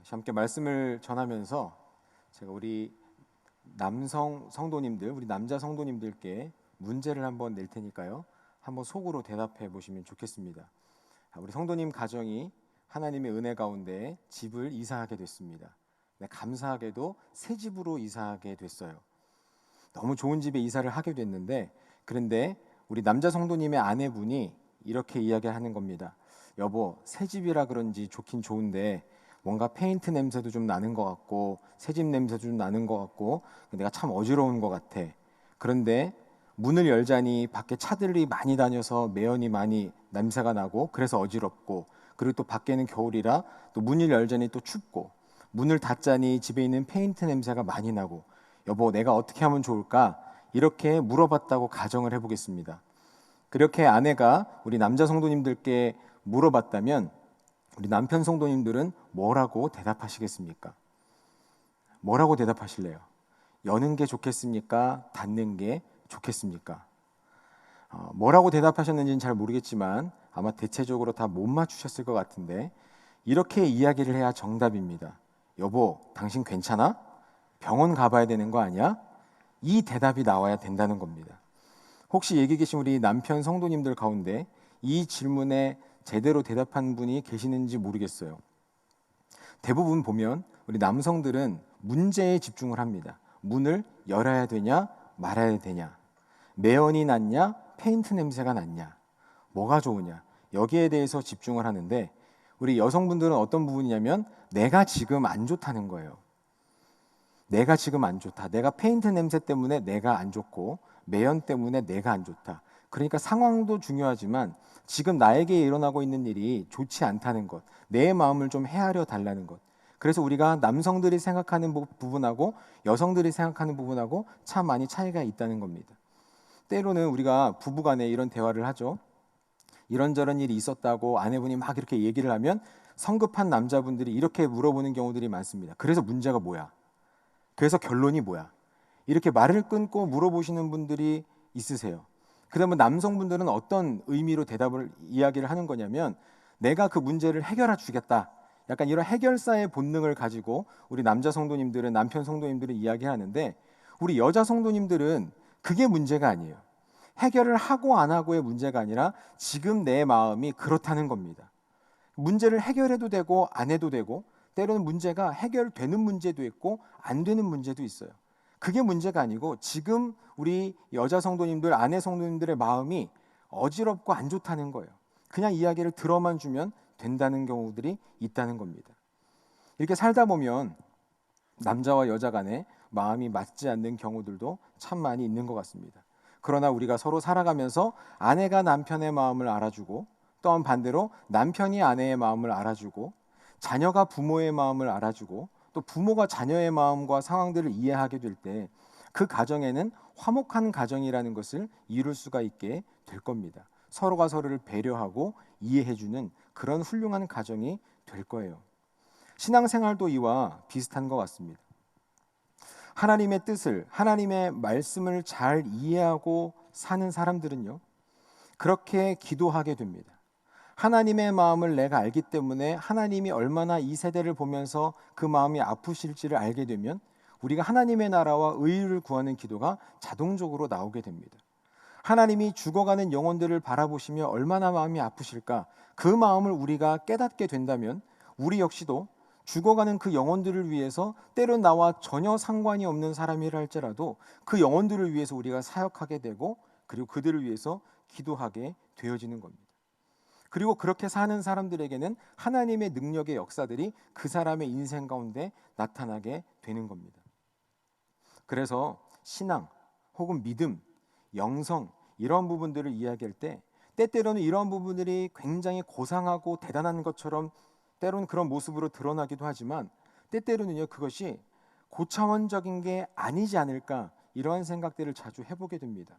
함께 말씀을 전하면서 제가 우리 남성 성도님들, 우리 남자 성도님들께 문제를 한번 낼 테니까요. 한번 속으로 대답해 보시면 좋겠습니다. 우리 성도님 가정이 하나님의 은혜 가운데 집을 이사하게 됐습니다. 네, 감사하게도 새 집으로 이사하게 됐어요. 너무 좋은 집에 이사를 하게 됐는데, 그런데 우리 남자 성도님의 아내분이 이렇게 이야기하는 겁니다. 여보, 새 집이라 그런지 좋긴 좋은데 뭔가 페인트 냄새도 좀 나는 것 같고 새집 냄새도 좀 나는 것 같고 내가 참 어지러운 것 같아. 그런데 문을 열자니 밖에 차들이 많이 다녀서 매연이 많이 냄새가 나고 그래서 어지럽고, 그리고 또 밖에는 겨울이라 또 문을 열자니 또 춥고, 문을 닫자니 집에 있는 페인트 냄새가 많이 나고, 여보 내가 어떻게 하면 좋을까? 이렇게 물어봤다고 가정을 해보겠습니다. 그렇게 아내가 우리 남자 성도님들께 물어봤다면 우리 남편 성도님들은 뭐라고 대답하시겠습니까? 뭐라고 대답하실래요? 여는 게 좋겠습니까? 닫는 게 좋겠습니까? 뭐라고 대답하셨는지는 잘 모르겠지만 아마 대체적으로 다 못 맞추셨을 것 같은데, 이렇게 이야기를 해야 정답입니다. 여보, 당신 괜찮아? 병원 가봐야 되는 거 아니야? 이 대답이 나와야 된다는 겁니다. 혹시 여기 계신 우리 남편 성도님들 가운데 이 질문에 제대로 대답한 분이 계시는지 모르겠어요. 대부분 보면 우리 남성들은 문제에 집중을 합니다. 문을 열어야 되냐 말아야 되냐, 매연이 났냐 페인트 냄새가 났냐, 뭐가 좋으냐, 여기에 대해서 집중을 하는데, 우리 여성분들은 어떤 부분이냐면 내가 지금 안 좋다는 거예요. 내가 지금 안 좋다. 내가 페인트 냄새 때문에 내가 안 좋고 매연 때문에 내가 안 좋다. 그러니까 상황도 중요하지만 지금 나에게 일어나고 있는 일이 좋지 않다는 것, 내 마음을 좀 헤아려 달라는 것. 그래서 우리가 남성들이 생각하는 부분하고 여성들이 생각하는 부분하고 참 많이 차이가 있다는 겁니다. 때로는 우리가 부부간에 이런 대화를 하죠. 이런저런 일이 있었다고 아내분이 막 이렇게 얘기를 하면 성급한 남자분들이 이렇게 물어보는 경우들이 많습니다. 그래서 문제가 뭐야? 그래서 결론이 뭐야? 이렇게 말을 끊고 물어보시는 분들이 있으세요. 그러면 남성분들은 어떤 의미로 이야기를 하는 거냐면, 내가 그 문제를 해결해 주겠다. 약간 이런 해결사의 본능을 가지고 우리 남자 성도님들은, 남편 성도님들은 이야기하는데, 우리 여자 성도님들은 그게 문제가 아니에요. 해결을 하고 안 하고의 문제가 아니라 지금 내 마음이 그렇다는 겁니다. 문제를 해결해도 되고 안 해도 되고, 때로는 문제가 해결되는 문제도 있고 안 되는 문제도 있어요. 그게 문제가 아니고 지금 우리 여자 성도님들, 아내 성도님들의 마음이 어지럽고 안 좋다는 거예요. 그냥 이야기를 들어만 주면 된다는 경우들이 있다는 겁니다. 이렇게 살다 보면 남자와 여자 간에 마음이 맞지 않는 경우들도 참 많이 있는 것 같습니다. 그러나 우리가 서로 살아가면서 아내가 남편의 마음을 알아주고, 또한 반대로 남편이 아내의 마음을 알아주고, 자녀가 부모의 마음을 알아주고, 또 부모가 자녀의 마음과 상황들을 이해하게 될 때 그 가정에는 화목한 가정이라는 것을 이룰 수가 있게 될 겁니다. 서로가 서로를 배려하고 이해해주는 그런 훌륭한 가정이 될 거예요. 신앙생활도 이와 비슷한 것 같습니다. 하나님의 뜻을, 하나님의 말씀을 잘 이해하고 사는 사람들은요, 그렇게 기도하게 됩니다. 하나님의 마음을 내가 알기 때문에 하나님이 얼마나 이 세대를 보면서 그 마음이 아프실지를 알게 되면 우리가 하나님의 나라와 의를 구하는 기도가 자동적으로 나오게 됩니다. 하나님이 죽어가는 영혼들을 바라보시며 얼마나 마음이 아프실까, 그 마음을 우리가 깨닫게 된다면 우리 역시도 죽어가는 그 영혼들을 위해서, 때론 나와 전혀 상관이 없는 사람이라 할지라도 그 영혼들을 위해서 우리가 사역하게 되고, 그리고 그들을 위해서 기도하게 되어지는 겁니다. 그리고 그렇게 사는 사람들에게는 하나님의 능력의 역사들이 그 사람의 인생 가운데 나타나게 되는 겁니다. 그래서 신앙 혹은 믿음, 영성, 이런 부분들을 이야기할 때 때때로는 이런 부분들이 굉장히 고상하고 대단한 것처럼 때로는 그런 모습으로 드러나기도 하지만, 때때로는요 그것이 고차원적인 게 아니지 않을까, 이러한 생각들을 자주 해보게 됩니다.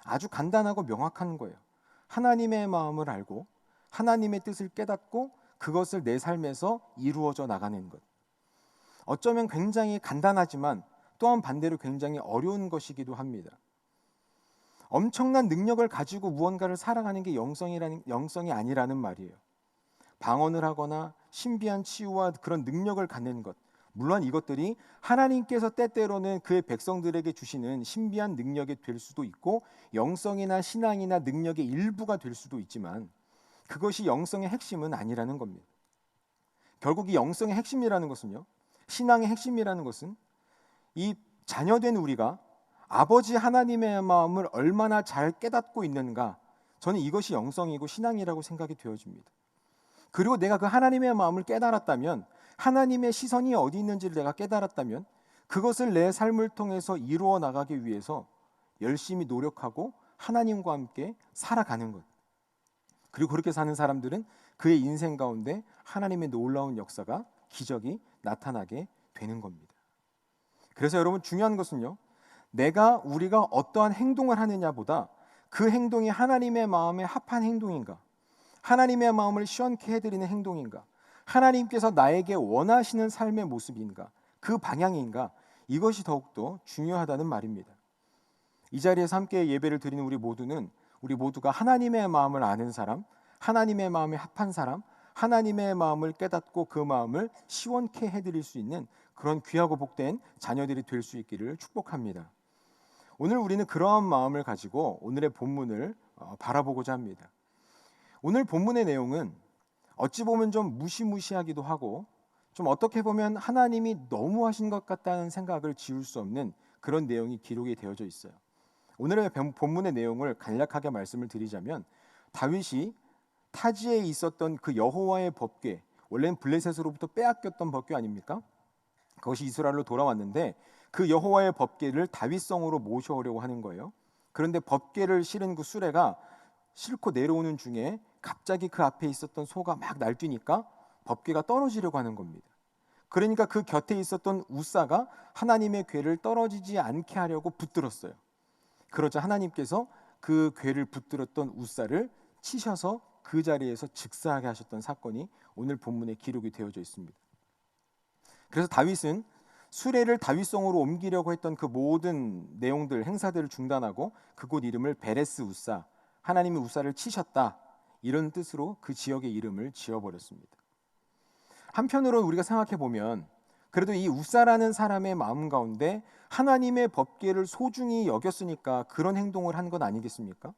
아주 간단하고 명확한 거예요. 하나님의 마음을 알고 하나님의 뜻을 깨닫고 그것을 내 삶에서 이루어져 나가는 것. 어쩌면 굉장히 간단하지만 또한 반대로 굉장히 어려운 것이기도 합니다. 엄청난 능력을 가지고 무언가를 살아가는 게 영성이 아니라는 말이에요. 방언을 하거나 신비한 치유와 그런 능력을 갖는 것, 물론 이것들이 하나님께서 때때로는 그의 백성들에게 주시는 신비한 능력이 될 수도 있고 영성이나 신앙이나 능력의 일부가 될 수도 있지만 그것이 영성의 핵심은 아니라는 겁니다. 결국 이 영성의 핵심이라는 것은요, 신앙의 핵심이라는 것은 이 자녀된 우리가 아버지 하나님의 마음을 얼마나 잘 깨닫고 있는가, 저는 이것이 영성이고 신앙이라고 생각이 되어집니다. 그리고 내가 그 하나님의 마음을 깨달았다면, 하나님의 시선이 어디 있는지를 내가 깨달았다면 그것을 내 삶을 통해서 이루어 나가기 위해서 열심히 노력하고 하나님과 함께 살아가는 것, 그리고 그렇게 사는 사람들은 그의 인생 가운데 하나님의 놀라운 역사가, 기적이 나타나게 되는 겁니다. 그래서 여러분, 중요한 것은요, 우리가 어떠한 행동을 하느냐보다 그 행동이 하나님의 마음에 합한 행동인가, 하나님의 마음을 시원케 해드리는 행동인가, 하나님께서 나에게 원하시는 삶의 모습인가, 그 방향인가, 이것이 더욱더 중요하다는 말입니다. 이 자리에서 함께 예배를 드리는 우리 모두가 하나님의 마음을 아는 사람, 하나님의 마음에 합한 사람, 하나님의 마음을 깨닫고 그 마음을 시원케 해드릴 수 있는 그런 귀하고 복된 자녀들이 될 수 있기를 축복합니다. 오늘 우리는 그러한 마음을 가지고 오늘의 본문을 바라보고자 합니다. 오늘 본문의 내용은 어찌 보면 좀 무시무시하기도 하고, 좀 어떻게 보면 하나님이 너무하신 것 같다는 생각을 지울 수 없는 그런 내용이 기록이 되어져 있어요. 오늘의 본문의 내용을 간략하게 말씀을 드리자면, 다윗이 타지에 있었던 그 여호와의 법궤, 원래는 블레셋으로부터 빼앗겼던 법궤 아닙니까? 그것이 이스라엘로 돌아왔는데 그 여호와의 법궤를 다윗성으로 모셔오려고 하는 거예요. 그런데 법궤를 실은 그 수레가 싣고 내려오는 중에 갑자기 그 앞에 있었던 소가 막 날뛰니까 법궤가 떨어지려고 하는 겁니다. 그러니까 그 곁에 있었던 우사가 하나님의 궤를 떨어지지 않게 하려고 붙들었어요. 그러자 하나님께서 그 궤를 붙들었던 우사를 치셔서 그 자리에서 즉사하게 하셨던 사건이 오늘 본문에 기록이 되어져 있습니다. 그래서 다윗은 수레를 다윗성으로 옮기려고 했던 그 모든 내용들, 행사들을 중단하고 그곳 이름을 베레스 우사, 하나님이 우사를 치셨다, 이런 뜻으로 그 지역의 이름을 지어버렸습니다. 한편으로 우리가 생각해 보면 그래도 이 우사라는 사람의 마음 가운데 하나님의 법궤를 소중히 여겼으니까 그런 행동을 한 건 아니겠습니까?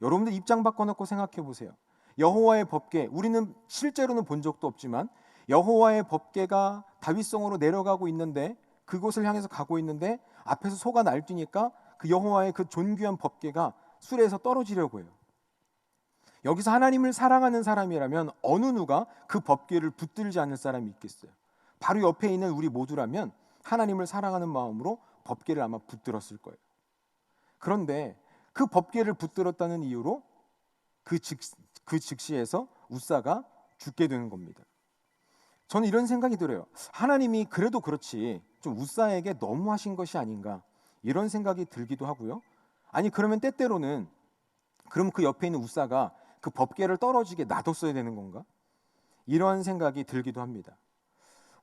여러분들 입장 바꿔놓고 생각해 보세요. 여호와의 법궤, 우리는 실제로는 본 적도 없지만 여호와의 법궤가 다윗성으로 내려가고 있는데, 그곳을 향해서 가고 있는데 앞에서 소가 날뛰니까 그 여호와의 그 존귀한 법궤가 수레에서 떨어지려고 해요. 여기서 하나님을 사랑하는 사람이라면 어느 누가 그 법궤를 붙들지 않을 사람이 있겠어요? 바로 옆에 있는 우리 모두라면 하나님을 사랑하는 마음으로 법궤를 아마 붙들었을 거예요. 그런데 그 법궤를 붙들었다는 이유로 그 즉시에서 우사가 죽게 되는 겁니다. 저는 이런 생각이 들어요. 하나님이 그래도 그렇지 좀 우사에게 너무하신 것이 아닌가, 이런 생각이 들기도 하고요. 아니 그러면 때때로는 그럼 그 옆에 있는 우사가 그 법궤를 떨어지게 놔뒀어야 되는 건가? 이런 생각이 들기도 합니다.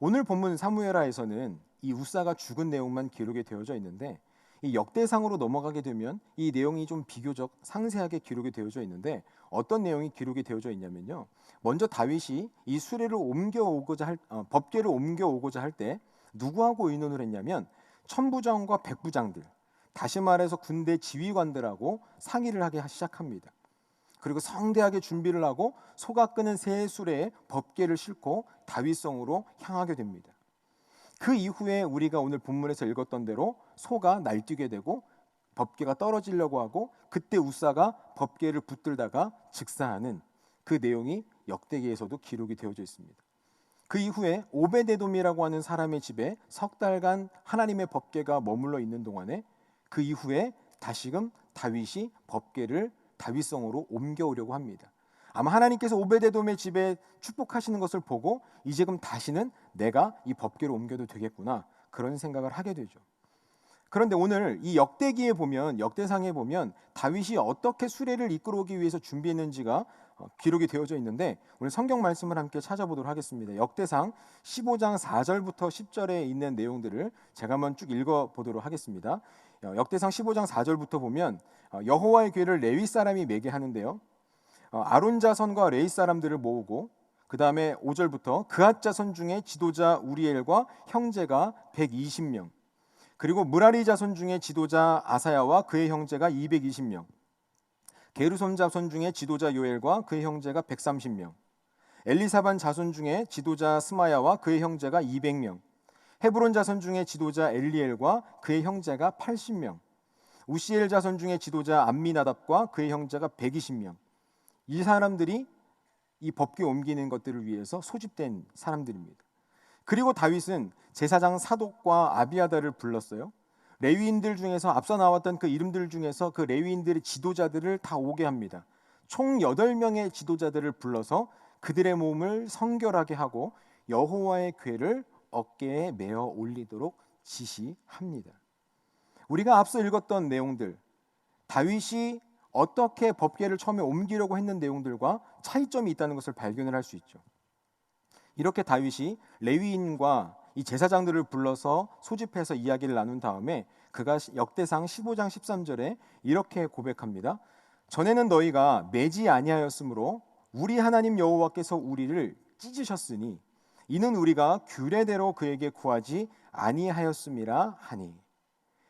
오늘 본문 사무엘하에서는 이 우사가 죽은 내용만 기록이 되어져 있는데, 이 역대상으로 넘어가게 되면 이 내용이 좀 비교적 상세하게 기록이 되어져 있는데, 어떤 내용이 기록이 되어져 있냐면요, 먼저 다윗이 이 수레를 법궤를 옮겨오고자 할 때 누구하고 의논을 했냐면 천부장과 백부장들, 다시 말해서 군대 지휘관들하고 상의를 하기 시작합니다. 그리고 성대하게 준비를 하고 소가 끄는 새 수레에 법궤를 싣고 다윗성으로 향하게 됩니다. 그 이후에 우리가 오늘 본문에서 읽었던 대로 소가 날뛰게 되고 법궤가 떨어지려고 하고, 그때 우사가 법궤를 붙들다가 즉사하는 그 내용이 역대기에서도 기록이 되어져 있습니다. 그 이후에 오베데돔이라고 하는 사람의 집에 석 달간 하나님의 법궤가 머물러 있는 동안에, 그 이후에 다시금 다윗이 법궤를 다윗성으로 옮겨오려고 합니다. 아마 하나님께서 오베데돔의 집에 축복하시는 것을 보고 이제 그럼 다시는 내가 이 법궤를 옮겨도 되겠구나, 그런 생각을 하게 되죠. 그런데 오늘 이 역대상에 보면 다윗이 어떻게 수레를 이끌어오기 위해서 준비했는지가 기록이 되어져 있는데, 오늘 성경 말씀을 함께 찾아보도록 하겠습니다. 역대상 15장 4절부터 10절에 있는 내용들을 제가 한번 쭉 읽어보도록 하겠습니다. 역대상 15장 4절부터 보면 여호와의 궤를 레위 사람이 매게 하는데요, 아론 자손과 레위 사람들을 모으고 그 다음에 5절부터 그앗 자손 중에 지도자 우리엘과 형제가 120명, 그리고 무라리 자손 중에 지도자 아사야와 그의 형제가 220명, 게르솜 자손 중에 지도자 요엘과 그의 형제가 130명, 엘리사반 자손 중에 지도자 스마야와 그의 형제가 200명, 헤브론 자손 중에 지도자 엘리엘과 그의 형제가 80명, 우시엘 자손 중에 지도자 암미나답과 그의 형제가 120명. 이 사람들이 이 법궤 옮기는 것들을 위해서 소집된 사람들입니다. 그리고 다윗은 제사장 사독과 아비아다를 불렀어요. 레위인들 중에서 앞서 나왔던 그 이름들 중에서 그 레위인들의 지도자들을 다 오게 합니다. 총 8명의 지도자들을 불러서 그들의 몸을 성결하게 하고 여호와의 궤를 어깨에 메어 올리도록 지시합니다. 우리가 앞서 읽었던 내용들, 다윗이 어떻게 법궤를 처음에 옮기려고 했는 내용들과 차이점이 있다는 것을 발견을 할 수 있죠. 이렇게 다윗이 레위인과 이 제사장들을 불러서 소집해서 이야기를 나눈 다음에 그가 역대상 15장 13절에 이렇게 고백합니다. 전에는 너희가 매지 아니하였으므로 우리 하나님 여호와께서 우리를 찢으셨으니 이는 우리가 규례대로 그에게 구하지 아니하였음이라 하니.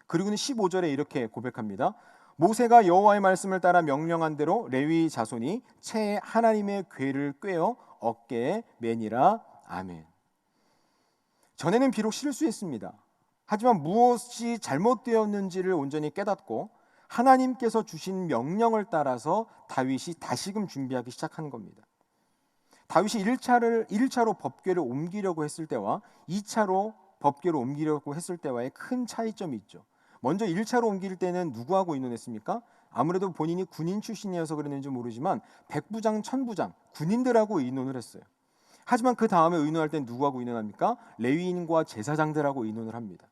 그리고는 15절에 이렇게 고백합니다. 모세가 여호와의 말씀을 따라 명령한 대로 레위 자손이 채에 하나님의 궤를 꿰어 어깨에 매니라. 아멘. 전에는 비록 실수했습니다. 하지만 무엇이 잘못되었는지를 온전히 깨닫고 하나님께서 주신 명령을 따라서 다윗이 다시금 준비하기 시작하는 겁니다. 다윗이 1차로 법궤를 옮기려고 했을 때와 2차로 법궤를 옮기려고 했을 때와의 큰 차이점이 있죠. 먼저 1차로 옮길 때는 누구하고 의논했습니까? 아무래도 본인이 군인 출신이어서 그랬는지 모르지만 백부장, 천부장, 군인들하고 의논을 했어요. 하지만 그 다음에 의논할 땐 누구하고 의논합니까? 레위인과 제사장들하고 의논을 합니다.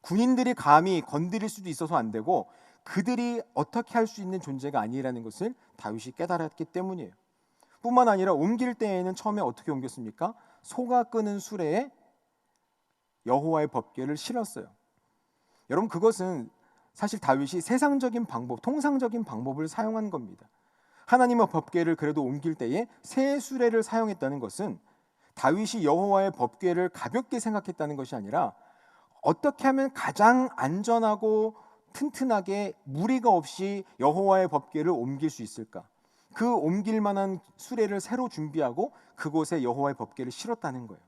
군인들이 감히 건드릴 수도 있어서 안 되고 그들이 어떻게 할 수 있는 존재가 아니라는 것을 다윗이 깨달았기 때문이에요. 뿐만 아니라 옮길 때에는 처음에 어떻게 옮겼습니까? 소가 끄는 수레에 여호와의 법궤를 실었어요. 여러분, 그것은 사실 다윗이 세상적인 방법, 통상적인 방법을 사용한 겁니다. 하나님의 법궤를 그래도 옮길 때에 새 수레를 사용했다는 것은 다윗이 여호와의 법궤를 가볍게 생각했다는 것이 아니라 어떻게 하면 가장 안전하고 튼튼하게 무리가 없이 여호와의 법궤를 옮길 수 있을까? 그 옮길 만한 수레를 새로 준비하고 그곳에 여호와의 법궤를 실었다는 거예요.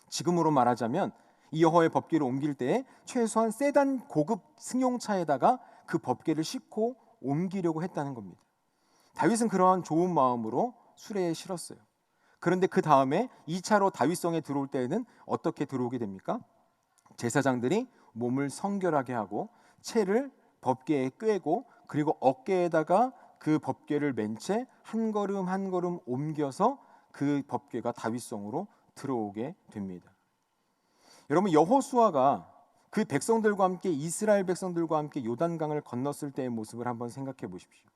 지금으로 말하자면 이 여호와의 법궤를 옮길 때에 최소한 세단 고급 승용차에다가 그 법궤를 싣고 옮기려고 했다는 겁니다. 다윗은 그러한 좋은 마음으로 수레에 실었어요. 그런데 그 다음에 2차로 다윗성에 들어올 때에는 어떻게 들어오게 됩니까? 제사장들이 몸을 성결하게 하고 채를 법궤에 꿰고 그리고 어깨에다가 그 법궤를 맨 채 한 걸음 한 걸음 옮겨서 그 법궤가 다윗성으로 들어오게 됩니다. 여러분, 여호수아가 그 백성들과 함께 이스라엘 백성들과 함께 요단강을 건넜을 때의 모습을 한번 생각해 보십시오.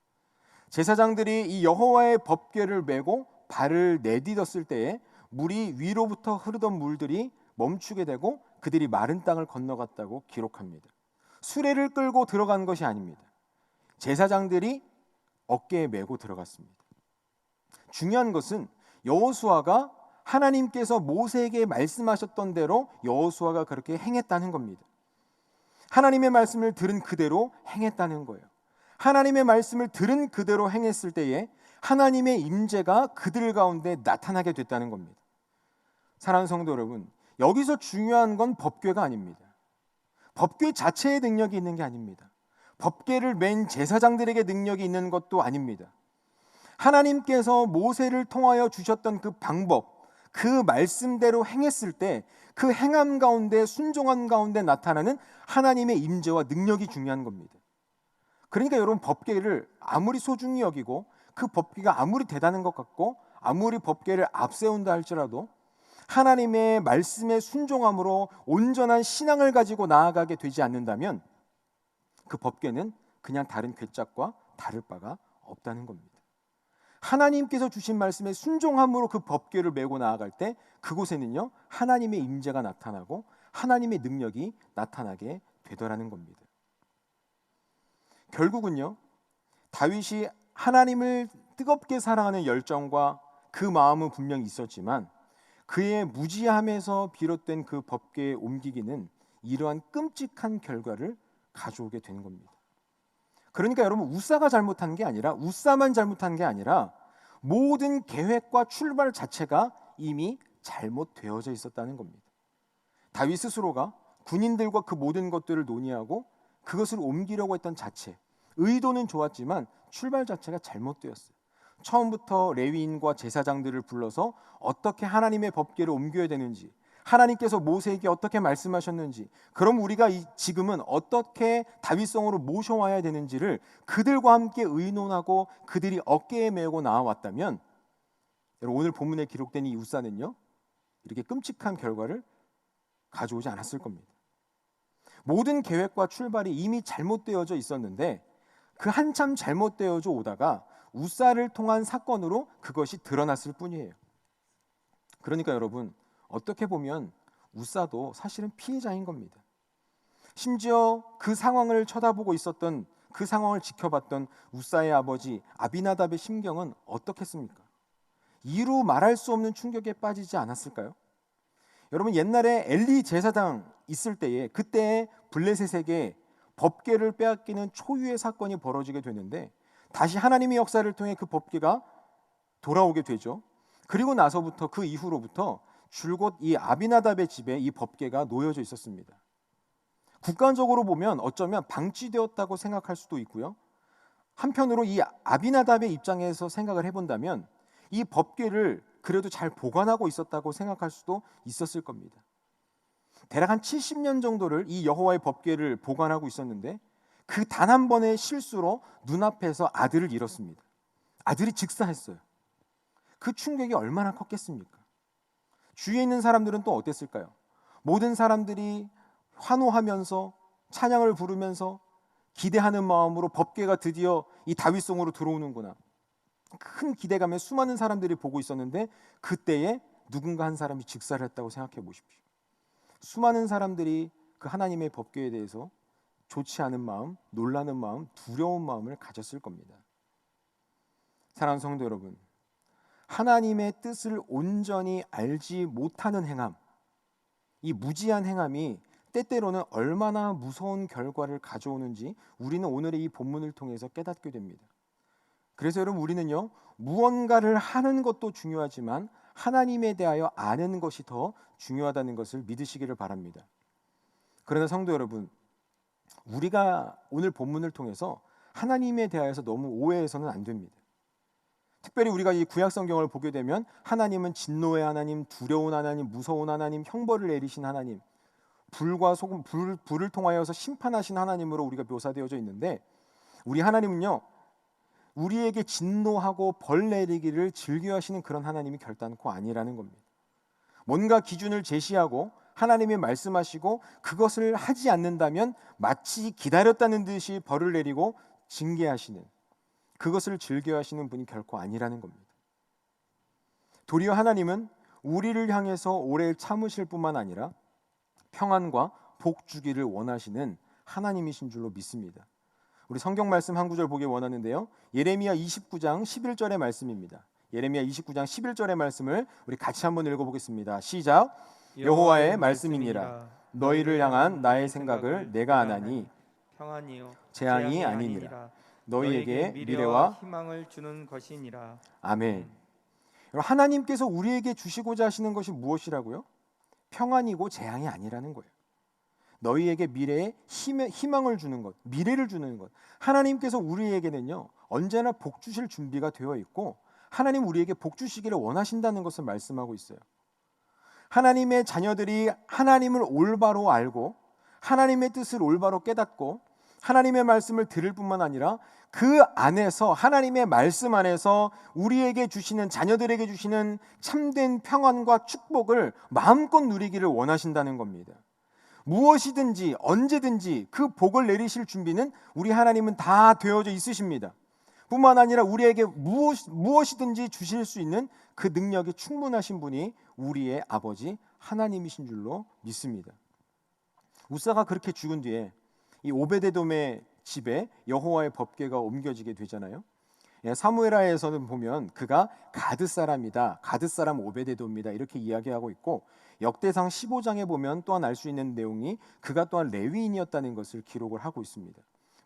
제사장들이 이 여호와의 법궤를 메고 발을 내딛었을 때에 물이 위로부터 흐르던 물들이 멈추게 되고 그들이 마른 땅을 건너갔다고 기록합니다. 수레를 끌고 들어간 것이 아닙니다. 제사장들이 어깨에 메고 들어갔습니다. 중요한 것은 여호수아가 하나님께서 모세에게 말씀하셨던 대로 여호수아가 그렇게 행했다는 겁니다. 하나님의 말씀을 들은 그대로 행했다는 거예요. 하나님의 말씀을 들은 그대로 행했을 때에 하나님의 임재가 그들 가운데 나타나게 됐다는 겁니다. 사랑하는 성도 여러분, 여기서 중요한 건 법궤가 아닙니다. 법궤 자체에 능력이 있는 게 아닙니다. 법궤를 맨 제사장들에게 능력이 있는 것도 아닙니다. 하나님께서 모세를 통하여 주셨던 그 방법, 그 말씀대로 행했을 때 그 행함 가운데, 순종함 가운데 나타나는 하나님의 임재와 능력이 중요한 겁니다. 그러니까 여러분, 법궤를 아무리 소중히 여기고 그 법궤가 아무리 대단한 것 같고 아무리 법궤를 앞세운다 할지라도 하나님의 말씀에 순종함으로 온전한 신앙을 가지고 나아가게 되지 않는다면 그 법궤는 그냥 다른 궤짝과 다를 바가 없다는 겁니다. 하나님께서 주신 말씀에 순종함으로 그 법궤를 메고 나아갈 때 그곳에는요, 하나님의 임재가 나타나고 하나님의 능력이 나타나게 되더라는 겁니다. 결국은요, 다윗이 하나님을 뜨겁게 사랑하는 열정과 그 마음은 분명히 있었지만 그의 무지함에서 비롯된 그 법궤의 옮기기는 이러한 끔찍한 결과를 가져오게 된 겁니다. 그러니까 여러분, 우사가 잘못한 게 아니라, 우사만 잘못한 게 아니라 모든 계획과 출발 자체가 이미 잘못되어져 있었다는 겁니다. 다윗 스스로가 군인들과 그 모든 것들을 논의하고 그것을 옮기려고 했던 자체, 의도는 좋았지만 출발 자체가 잘못되었어요. 처음부터 레위인과 제사장들을 불러서 어떻게 하나님의 법궤를 옮겨야 되는지, 하나님께서 모세에게 어떻게 말씀하셨는지, 그럼 우리가 지금은 어떻게 다윗성으로 모셔와야 되는지를 그들과 함께 의논하고 그들이 어깨에 메고 나와왔다면, 여러분, 오늘 본문에 기록된 이 우사는요, 이렇게 끔찍한 결과를 가져오지 않았을 겁니다. 모든 계획과 출발이 이미 잘못되어져 있었는데 그 한참 잘못되어져 오다가 우사를 통한 사건으로 그것이 드러났을 뿐이에요. 그러니까 여러분, 어떻게 보면 우사도 사실은 피해자인 겁니다. 심지어 그 상황을 쳐다보고 있었던, 그 상황을 지켜봤던 우사의 아버지 아비나답의 심경은 어떻겠습니까? 이루 말할 수 없는 충격에 빠지지 않았을까요? 여러분, 옛날에 엘리 제사장 있을 때에, 그때 블레셋에게 법궤를 빼앗기는 초유의 사건이 벌어지게 되는데 다시 하나님의 역사를 통해 그 법궤가 돌아오게 되죠. 그리고 나서부터, 그 이후로부터 줄곧 이 아비나답의 집에 이 법궤가 놓여져 있었습니다. 국가적으로 보면 어쩌면 방치되었다고 생각할 수도 있고요. 한편으로 이 아비나답의 입장에서 생각을 해본다면 이 법궤를 그래도 잘 보관하고 있었다고 생각할 수도 있었을 겁니다. 대략 한 70년 정도를 이 여호와의 법궤를 보관하고 있었는데 그 단 한 번의 실수로 눈앞에서 아들을 잃었습니다. 아들이 직사했어요. 그 충격이 얼마나 컸겠습니까? 주위에 있는 사람들은 또 어땠을까요? 모든 사람들이 환호하면서 찬양을 부르면서 기대하는 마음으로 법궤가 드디어 이 다윗성으로 들어오는구나, 큰 기대감에 수많은 사람들이 보고 있었는데 그때에 누군가 한 사람이 직사를 했다고 생각해 보십시오. 수많은 사람들이 그 하나님의 법궤에 대해서 좋지 않은 마음, 놀라는 마음, 두려운 마음을 가졌을 겁니다. 사랑하는 성도 여러분, 하나님의 뜻을 온전히 알지 못하는 행함, 이 무지한 행함이 때때로는 얼마나 무서운 결과를 가져오는지 우리는 오늘의 이 본문을 통해서 깨닫게 됩니다. 그래서 여러분, 우리는요, 무언가를 하는 것도 중요하지만 하나님에 대하여 아는 것이 더 중요하다는 것을 믿으시기를 바랍니다. 그러나 성도 여러분, 우리가 오늘 본문을 통해서 하나님에 대하여서 너무 오해해서는 안 됩니다. 특별히 우리가 이 구약 성경을 보게 되면 하나님은 진노의 하나님, 두려운 하나님, 무서운 하나님, 형벌을 내리신 하나님, 불과 소금, 불을 통하여서 심판하신 하나님으로 우리가 묘사되어져 있는데, 우리 하나님은요, 우리에게 진노하고 벌 내리기를 즐겨하시는 그런 하나님이 결단코 아니라는 겁니다. 뭔가 기준을 제시하고 하나님이 말씀하시고 그것을 하지 않는다면 마치 기다렸다는 듯이 벌을 내리고 징계하시는, 그것을 즐겨하시는 분이 결코 아니라는 겁니다. 도리어 하나님은 우리를 향해서 오래 참으실 뿐만 아니라 평안과 복 주기를 원하시는 하나님이신 줄로 믿습니다. 우리 성경 말씀 한 구절 보기 원하는데요, 예레미야 29장 11절의 말씀입니다. 예레미야 29장 11절의 말씀을 우리 같이 한번 읽어보겠습니다. 시작. 여호와의 말씀이니라. 너희를 향한 나의 생각을 내가 아나니 평안이요 재앙이 아니니라. 너희에게 미래와 희망을 주는 것이니라. 아멘. 하나님께서 우리에게 주시고자 하시는 것이 무엇이라고요? 평안이고 재앙이 아니라는 거예요. 너희에게 미래에 희망을 주는 것, 미래를 주는 것. 하나님께서 우리에게는요, 언제나 복 주실 준비가 되어 있고 하나님 우리에게 복 주시기를 원하신다는 것을 말씀하고 있어요. 하나님의 자녀들이 하나님을 올바로 알고 하나님의 뜻을 올바로 깨닫고 하나님의 말씀을 들을 뿐만 아니라 그 안에서, 하나님의 말씀 안에서 우리에게 주시는, 자녀들에게 주시는 참된 평안과 축복을 마음껏 누리기를 원하신다는 겁니다. 무엇이든지 언제든지 그 복을 내리실 준비는 우리 하나님은 다 되어져 있으십니다. 뿐만 아니라 우리에게 무엇이든지 주실 수 있는 그 능력이 충분하신 분이 우리의 아버지 하나님이신 줄로 믿습니다. 우사가 그렇게 죽은 뒤에 이 오베데돔의 집에 여호와의 법궤가 옮겨지게 되잖아요. 사무엘하에서는 보면 그가 가드 사람이다, 가드 사람 오베데돔이다 이렇게 이야기하고 있고, 역대상 15장에 보면 또한 알 수 있는 내용이 그가 또한 레위인이었다는 것을 기록을 하고 있습니다.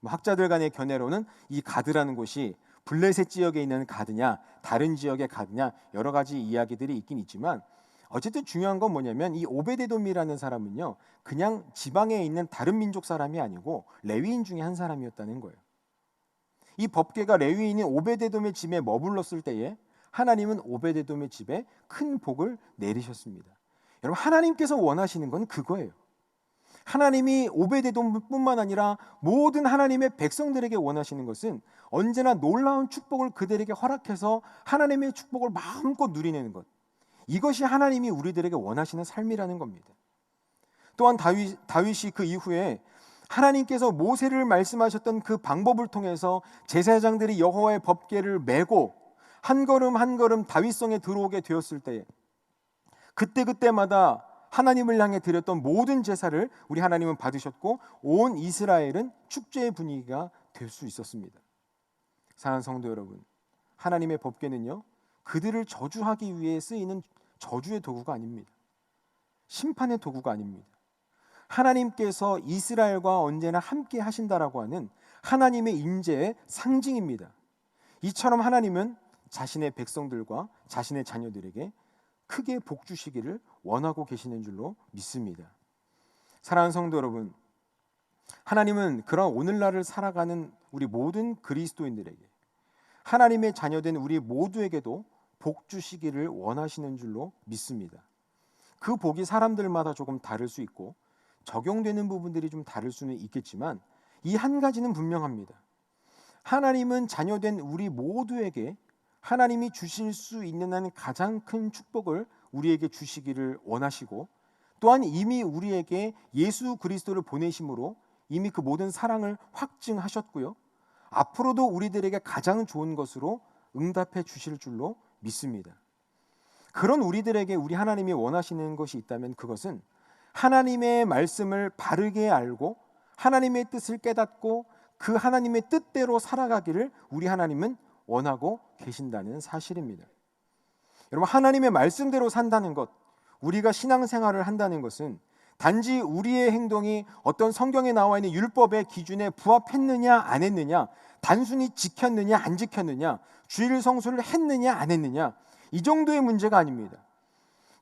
학자들 간의 견해로는 이 가드라는 곳이 블레셋 지역에 있는 가드냐 다른 지역의 가드냐 여러 가지 이야기들이 있긴 있지만, 어쨌든 중요한 건 뭐냐면 이 오베데돔이라는 사람은요 그냥 지방에 있는 다른 민족 사람이 아니고 레위인 중에 한 사람이었다는 거예요. 이 법궤가 레위인인 오베데돔의 집에 머물렀을 때에 하나님은 오베데돔의 집에 큰 복을 내리셨습니다. 여러분, 하나님께서 원하시는 건 그거예요. 하나님이 오베데돔뿐만 아니라 모든 하나님의 백성들에게 원하시는 것은 언제나 놀라운 축복을 그들에게 허락해서 하나님의 축복을 마음껏 누리는 것, 이것이 하나님이 우리들에게 원하시는 삶이라는 겁니다. 또한 다윗이 그 이후에 하나님께서 모세를 말씀하셨던 그 방법을 통해서 제사장들이 여호와의 법궤를 메고 한 걸음 한 걸음 다윗성에 들어오게 되었을 때, 그때마다 하나님을 향해 드렸던 모든 제사를 우리 하나님은 받으셨고 온 이스라엘은 축제의 분위기가 될 수 있었습니다. 사랑하는 성도 여러분, 하나님의 법궤는요 그들을 저주하기 위해 쓰이는 저주의 도구가 아닙니다. 심판의 도구가 아닙니다. 하나님께서 이스라엘과 언제나 함께 하신다라고 하는 하나님의 임재의 상징입니다. 이처럼 하나님은 자신의 백성들과 자신의 자녀들에게 크게 복 주시기를 원하고 계시는 줄로 믿습니다. 사랑하는 성도 여러분, 하나님은 그런 오늘날을 살아가는 우리 모든 그리스도인들에게, 하나님의 자녀된 우리 모두에게도 복 주시기를 원하시는 줄로 믿습니다. 그 복이 사람들마다 조금 다를 수 있고 적용되는 부분들이 좀 다를 수는 있겠지만 이 한 가지는 분명합니다. 하나님은 자녀된 우리 모두에게 하나님이 주실 수 있는 한 가장 큰 축복을 우리에게 주시기를 원하시고, 또한 이미 우리에게 예수 그리스도를 보내심으로 이미 그 모든 사랑을 확증하셨고요, 앞으로도 우리들에게 가장 좋은 것으로 응답해 주실 줄로 믿습니다. 그런 우리들에게 우리 하나님이 원하시는 것이 있다면 그것은 하나님의 말씀을 바르게 알고 하나님의 뜻을 깨닫고 그 하나님의 뜻대로 살아가기를 우리 하나님은 원하고 계신다는 사실입니다. 여러분, 하나님의 말씀대로 산다는 것, 우리가 신앙생활을 한다는 것은 단지 우리의 행동이 어떤 성경에 나와 있는 율법의 기준에 부합했느냐 안 했느냐, 단순히 지켰느냐 안 지켰느냐, 주일 성수를 했느냐 안 했느냐, 이 정도의 문제가 아닙니다.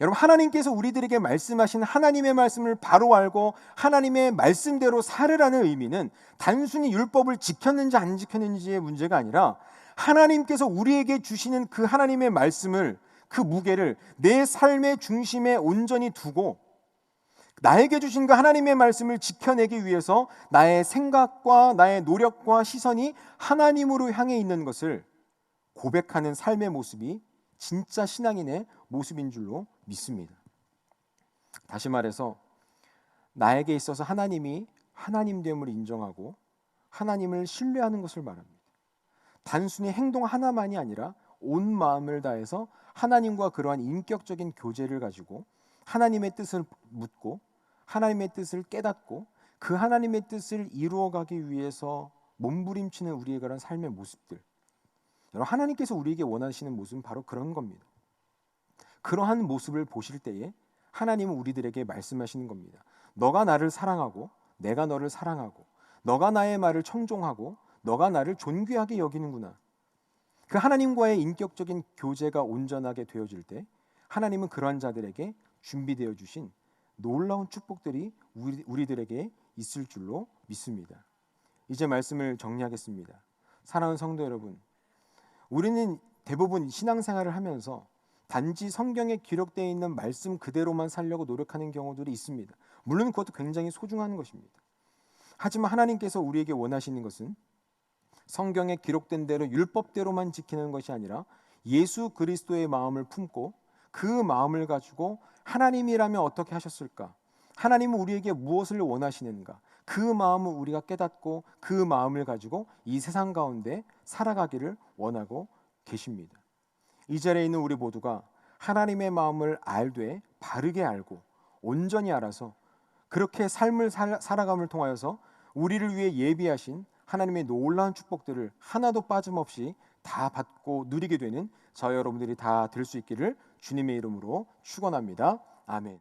여러분, 하나님께서 우리들에게 말씀하신 하나님의 말씀을 바로 알고 하나님의 말씀대로 살으라는 의미는 단순히 율법을 지켰는지 안 지켰는지의 문제가 아니라 하나님께서 우리에게 주시는 그 하나님의 말씀을, 그 무게를 내 삶의 중심에 온전히 두고 나에게 주신 그 하나님의 말씀을 지켜내기 위해서 나의 생각과 나의 노력과 시선이 하나님으로 향해 있는 것을 고백하는 삶의 모습이 진짜 신앙인의 모습인 줄로 믿습니다. 다시 말해서 나에게 있어서 하나님이 하나님됨을 인정하고 하나님을 신뢰하는 것을 말합니다. 단순히 행동 하나만이 아니라 온 마음을 다해서 하나님과 그러한 인격적인 교제를 가지고 하나님의 뜻을 묻고 하나님의 뜻을 깨닫고 그 하나님의 뜻을 이루어가기 위해서 몸부림치는 우리의 그런 삶의 모습들, 여러분, 하나님께서 우리에게 원하시는 모습은 바로 그런 겁니다. 그러한 모습을 보실 때에 하나님은 우리들에게 말씀하시는 겁니다. 너가 나를 사랑하고 내가 너를 사랑하고 너가 나의 말을 청종하고 너가 나를 존귀하게 여기는구나. 그 하나님과의 인격적인 교제가 온전하게 되어질 때 하나님은 그러한 자들에게 준비되어 주신 놀라운 축복들이 우리들에게 있을 줄로 믿습니다. 이제 말씀을 정리하겠습니다. 사랑하는 성도 여러분, 우리는 대부분 신앙생활을 하면서 단지 성경에 기록되어 있는 말씀 그대로만 살려고 노력하는 경우들이 있습니다. 물론 그것도 굉장히 소중한 것입니다. 하지만 하나님께서 우리에게 원하시는 것은 성경에 기록된 대로 율법대로만 지키는 것이 아니라 예수 그리스도의 마음을 품고 그 마음을 가지고 하나님이라면 어떻게 하셨을까? 하나님은 우리에게 무엇을 원하시는가? 그 마음을 우리가 깨닫고 그 마음을 가지고 이 세상 가운데 살아가기를 원하고 계십니다. 이 자리에 있는 우리 모두가 하나님의 마음을 알되 바르게 알고 온전히 알아서 그렇게 삶을 살아감을 통하여서 우리를 위해 예비하신 하나님의 놀라운 축복들을 하나도 빠짐없이 다 받고 누리게 되는 저와 여러분들이 다 될 수 있기를 주님의 이름으로 축원합니다. 아멘.